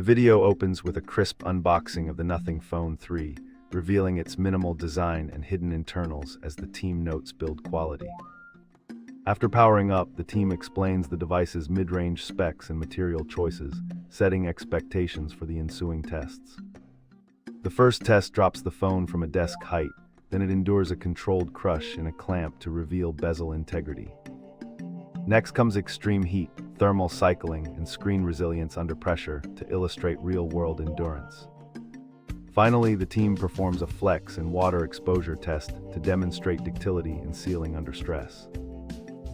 The video opens with a crisp unboxing of the Nothing Phone 3, revealing its minimal design and hidden internals as the team notes build quality. After powering up, the team explains the device's mid-range specs and material choices, setting expectations for the ensuing tests. The first test drops the phone from a desk height, then it endures a controlled crush in a clamp to reveal bezel integrity. Next comes extreme heat, thermal cycling, and screen resilience under pressure to illustrate real-world endurance. Finally, the team performs a flex and water exposure test to demonstrate ductility and sealing under stress.